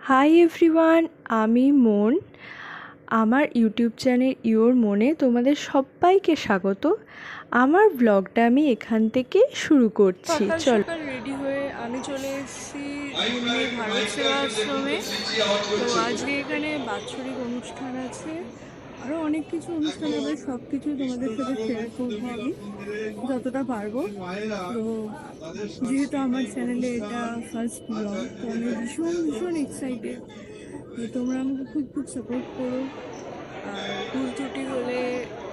Hi everyone, আমি মন। আমার ইউটিউব চ্যানেল ইওর মনে তোমাদের সবাইকে স্বাগত। আমার ব্লগটা আমি এখান থেকে শুরু করছি। চল, রেডি হয়ে আমি চলে এসেছি ভারত সেবা আশ্রমে। তো আজকে এখানে বাৎসরিক অনুষ্ঠান আছে, আরও অনেক কিছু অনুষ্ঠান হবে। সব কিছুই তোমাদের সাথে শেয়ার করবো আমি যতটা পারবো। তো যেহেতু আমার চ্যানেলে এটা ফার্স্ট ব্লগ, তো আমি ভীষণ এক্সাইটেড। তো তোমরা আমাকে খুব সাপোর্ট করো, আর ভুল ত্রুটি হলে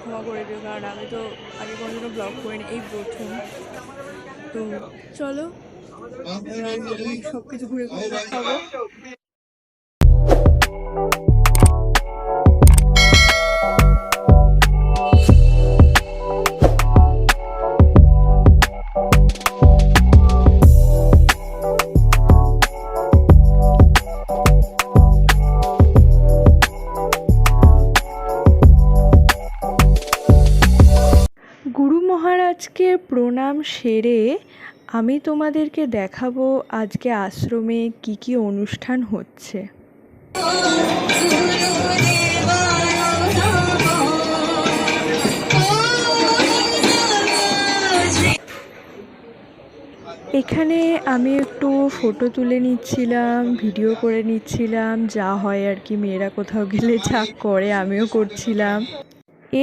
ক্ষমা করে দিও, কারণ আমি তো আগে কোনোদিনও ব্লগ করিনি, এই প্রথম। তো চলো সব কিছু ঘুরে ঘুরে দেখাবো। গুরু মহারাজকে প্রণাম সেরে আমি তোমাদেরকে দেখাবো আজকে আশ্রমে কি অনুষ্ঠান হচ্ছে। এখানে আমি একটু ফটো তুলে নিচ্ছিলাম, ভিডিও করে নিচ্ছিলাম, যা হয় আর কি, মেয়েরা কোথাও গেলে যা করে আমিও করছিলাম।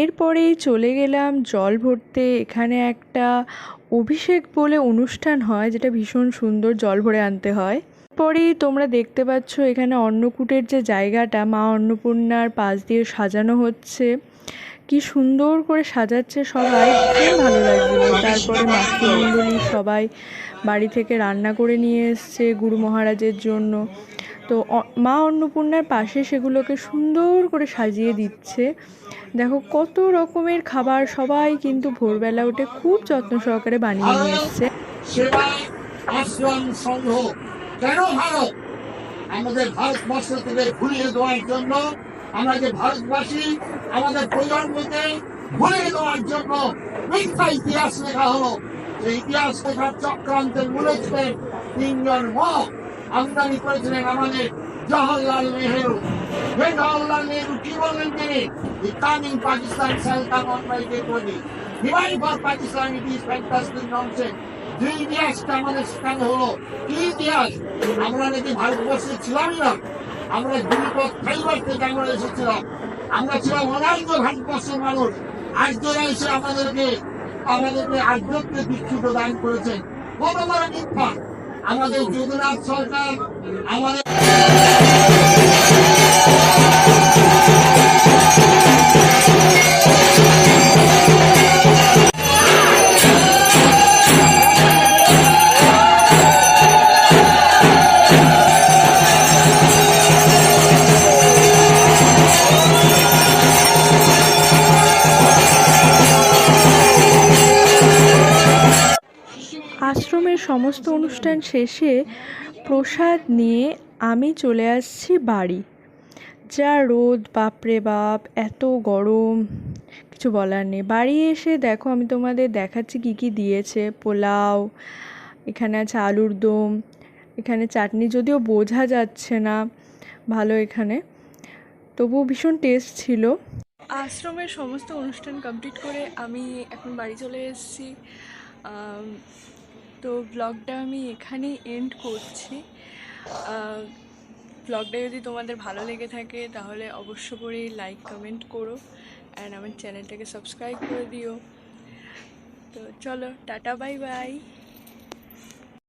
এরপরেই চলে গেলাম জল ভরতে। এখানে একটা অভিষেক বলে অনুষ্ঠান হয়, যেটা ভীষণ সুন্দর, জল ভরে আনতে হয়। পরেই তোমরা দেখতে পাচ্ছ এখানে অন্নকূটের যে জায়গাটা, মা অন্নপূর্ণার পাশ দিয়ে সাজানো হচ্ছে। কি সুন্দর করে সাজাচ্ছে সবাই, খুব ভালো লাগছিল। তারপরে মাতৃমণ্ডলী সবাই বাড়ি থেকে রান্না করে নিয়ে এসছে গুরু মহারাজের জন্য। তো মা অন্নপূর্ণার পাশে সেগুলোকে সুন্দর করে সাজিয়ে দিচ্ছে। দেখো কত রকমের খাবার, সবাই কিন্তু ভোরবেলা উঠে খুব যত্ন সহকারে বানিয়ে নিয়ে এসছে। আশ্রম সংঘ কেন ভারত আমাদের ভারতবর্ষ থেকে ঘুরিয়ে দেওয়ার জন্য, আমরা যে ভারতবাসী আমাদের প্রজন্মকে ঘুরিয়ে দেওয়ার জন্য মিথ্যা ইতিহাস লেখা হলো। সেই ইতিহাস লেখার চক্রান্তের মূলে ছিলেন তিনজন মহান। আমদানি করেছিলেন আমাদের জওহরলাল নেহেরু। জওহরলাল নেহেরু কি বললেন তিনি? Coming Pakistan shall come on my dead body. Divide for Pakistan, it is fantastic nonsense. যে ইতিহাসটা আমাদের শেখানো হলো, কি ইতিহাস? আমরা নাকি ভারতবর্ষে ছিলামই না, আমরা গিরিপথ খাইবার থেকে আমরা এসেছিলাম। আমরা ছিলাম অনার্য ভারতবর্ষের মানুষ। আর্যরা এসে আমাদেরকে আর্যত্বে দীক্ষিত দান করেছেন। কত বড় মিথ্যা! আমাদের যোগনাথ সরকার আমাদের আশ্রমের সমস্ত অনুষ্ঠান শেষে প্রসাদ নিয়ে আমি চলে আসছি বাড়ি। যা রোদ, বাপরে বাপ, এত গরম, কিছু বলার নেই। বাড়ি এসে দেখো আমি তোমাদের দেখাচ্ছি কি দিয়েছে। পোলাও, এখানে আছে আলুর দম, এখানে চাটনি, যদিও বোঝা যাচ্ছে না ভালো এখানে, তবুও ভীষণ টেস্ট ছিল। আশ্রমের সমস্ত অনুষ্ঠান কমপ্লিট করে আমি এখন বাড়ি চলে এসেছি। তো ব্লগটা আমি এখানেই এন্ড করছি। ব্লগটা যদি তোমাদের ভালো লেগে থাকে তাহলে অবশ্য করেই লাইক কমেন্ট করো, অ্যান্ড আমার চ্যানেলটাকে সাবস্ক্রাইব করে দিও। তো চলো, টাটা, বাই বাই।